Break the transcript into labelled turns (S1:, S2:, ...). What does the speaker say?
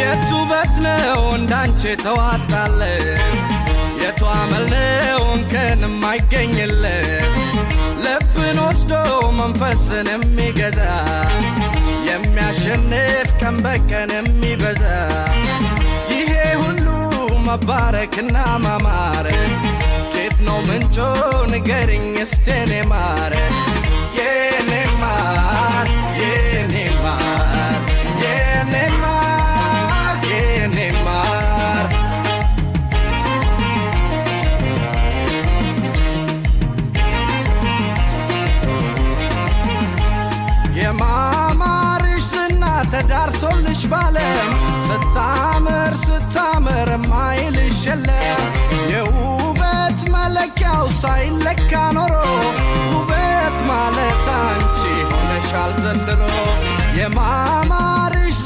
S1: የቱበት ነው እንዳንቺ ተዋጣለ የቱ አመል ነው እንከን የማይገኝለ ልብን ወስዶ መንፈስን የሚገዛ የሚያሸንፍ ቀን በቀን የሚበዛ ይሄ ሁሉ መባረክና ማማር ኬት ነው ምንጮ ንገርኝ እስቲ የኔ ማር የኔ ማር የኔ ማር የኔ ማር የኔ ማር የማማርሽ ዝና ተዳርሶልሽ ባለም ስታምር ስታምር ማይልሽ የለም የውበት መለኪያው ሳይለካ ኖሮ ውበት ማለት አንቺ ሆነሻል ዘንድሮ የማማርሽ